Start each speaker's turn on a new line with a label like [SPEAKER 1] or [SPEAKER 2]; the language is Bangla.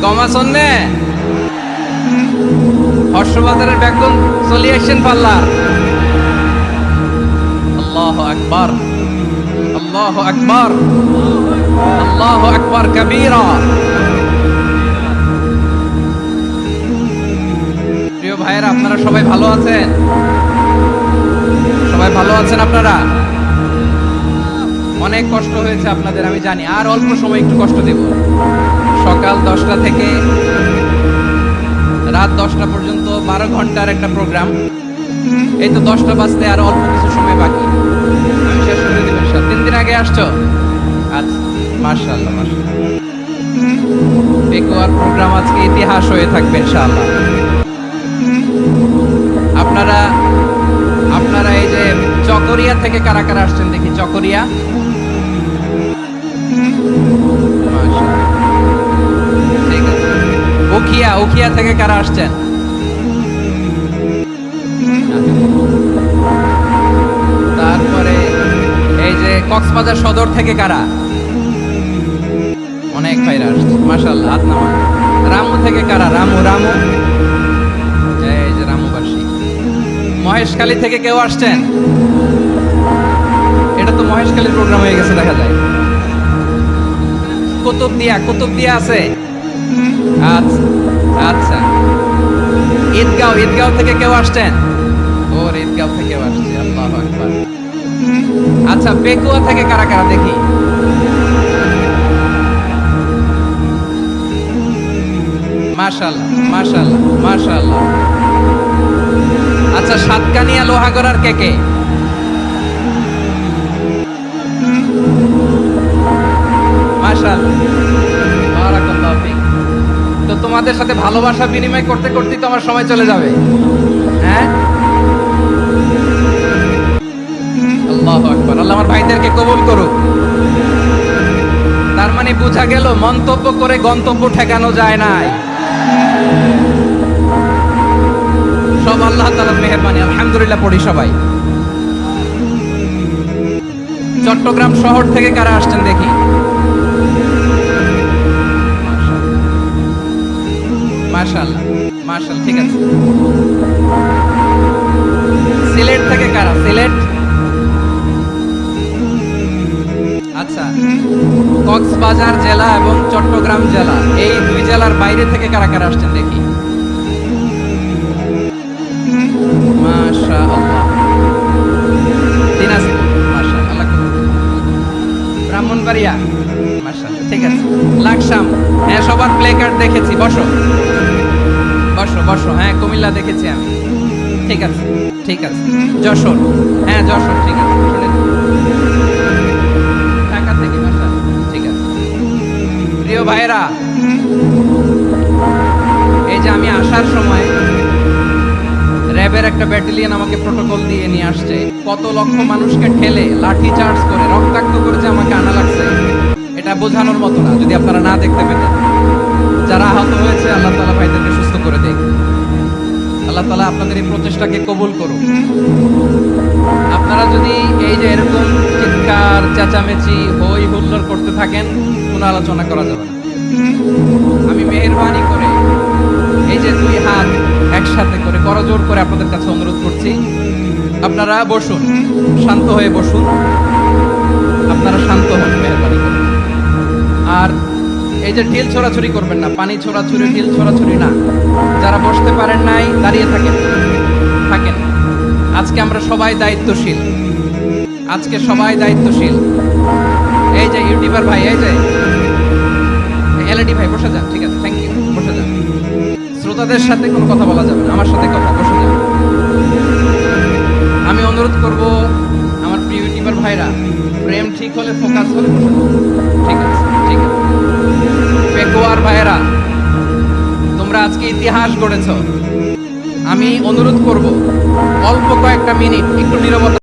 [SPEAKER 1] কমা শোনে হর্ষবাজারের বেগুন চলে আসছেন পাল্লার। আল্লাহু আকবার, আল্লাহু আকবার, আল্লাহু আকবার কবীরা। প্রিয় ভাইয়েরা, আপনারা সবাই ভালো আছেন? সবাই ভালো আছেন আপনারা? অনেক কষ্ট হয়েছে আপনাদের আমি জানি, আর অল্প সময় একটু কষ্ট দেব। সকাল 10টা থেকে রাত 10টা পর্যন্ত 12 ঘন্টার একটা প্রোগ্রাম। এই তো 10টা বাজতে আর অল্প কিছু সময় বাকি, আমি শেষ করে দেব। 3 দিন আগে আসছো? আচ্ছা, মাশাআল্লাহ মাশাআল্লাহ। পেকুয়ার প্রোগ্রাম আজকে ইতিহাস হয়ে থাকবে ইনশাআল্লাহ। আপনারা এই যে চকরিয়া থেকে কারা কারা আসছেন দেখি? চকরিয়া, ঠিক আছে। উখিয়া থেকে কারা আসছেন? তারপরে এই যে কক্সবাজার সদর থেকে কারা? অনেক ভাইরা আসছে মাশাআল্লাহ, হাত নামান। রামু থেকে কারা? রামু এই যে রামুবাসী। মহেশখালী থেকে কেউ আসছেন? এটা তো মহেশখালীর প্রোগ্রাম হয়ে গেছে দেখা যায়। কুতুবদিয়া আছে? আচ্ছা আচ্ছা। ঈদগাঁও থেকে কেউ আসছেন? ওর ঈদগাঁও থেকে আসছে, আল্লাহু আকবার। আচ্ছা, পেকুয়া থেকে কারা কারা দেখি? মাশাআল্লাহ মাশাআল্লাহ মাশাআল্লাহ। আচ্ছা, সাতকানিয়া লোহাগড়ার কে? মাশাআল্লাহ, বারাকাল্লাহু ফিক। তো তোমাদের সাথে ভালোবাসা বিনিময় করতে করতে তো আমার সময় চলে যাবে। হ্যাঁ, আল্লাহু আকবার। আল্লাহ আমার ভাইদেরকে কবুল করুক। তার মানে বোঝা গেল মন্তব্য করে গন্তব্য ঠেকানো যায় নাই, সব আল্লাহ তাআলার মেহেরবানি। আলহামদুলিল্লাহ পড়ি সবাই। চট্টগ্রাম শহর থেকে কারা আসছেন দেখি? মাশাআল্লাহ মাশাআল্লাহ, ঠিক আছে। সিলেট থেকে কারা? সিলেট, আচ্ছা। কক্সবাজার জেলা এবং চট্টগ্রাম জেলা, এই দুই জেলার বাইরে থেকে কারা কারা আসছেন দেখি? মাশাআল্লাহ। দিনাজপুর, মাশাআল্লাহ। ব্রাহ্মণবাড়িয়া, মাশাআল্লাহ, ঠিক আছে। লাকসাম, হ্যাঁ সবার প্লে কার্ড দেখেছি। বসো বসো বসো। হ্যাঁ, কুমিল্লা দেখেছি আমি, ঠিক আছে ঠিক আছে। যশোর, হ্যাঁ যশোর, ঠিক আছে, শুনেছি। ঢাকা থেকে, মাশাআল্লাহ, ঠিক আছে। প্রিয় ভাইরা, এই যে আমি আসার সময় র্যাবের একটা ব্যাটালিয়ন আমাকে প্রোটোকল দিয়ে নিয়ে আসছে। কত লক্ষ মানুষকে ঠেলে লাঠি চার্জ করে রক্তাক্ত করে যে আমাকে আনা লাগছে, এটা বোঝানোর মতো না যদি আপনারা না দেখতে পেতেন। যারা আহত হয়েছে, আল্লাহ তাআলা ভাইদেরকে সুস্থ করে দেখ। আল্লাহ তাআলা আপনাদের এই প্রচেষ্টাকে কবুল করুন। আপনারা যদি এই যে এরকম চিৎকার চেঁচামেচি হই হুল্লোড় করতে থাকেন, কোনো আলোচনা করা যাবে না। আমি মেহেরবানি করে এই যে দুই হাত একসাথে করে করজোড় করে আপনাদের কাছে অনুরোধ করছি, আপনারা বসুন, শান্ত হয়ে বসুন। আপনারা শান্ত হন মেহেরবানি করে। আর এই যে ঢিল ছোড়াছুরি করবেন না, পানি ছোড়াছুরি, ঢিল ছোড়াছুরি না। যারা বসতে পারেন নাই, দাঁড়িয়ে থাকেন। আজকে আমরা সবাই দায়িত্বশীল, আজকে সবাই দায়িত্বশীল। এই যে ইউটিউবার ভাই, এই যে এলইডি ভাই, বসে যান, ঠিক আছে, থ্যাংক ইউ, বসে যান। শ্রোতাদের সাথে কোনো কথা বলা যাবে না, আমার সাথে কথা, বসে যান। আমি অনুরোধ করব আমার প্রিয় ইউটিউবার ভাইরা, ফ্রেম ঠিক হলে, ফোকাস হলে বসে যান, ঠিক আছে ঠিক আছে। পেকুয়ার ভাইরা, তোমরা আজকে ইতিহাস গড়েছ। আমি অনুরোধ করব অল্প কয়েকটা মিনিট একটু নীরবতা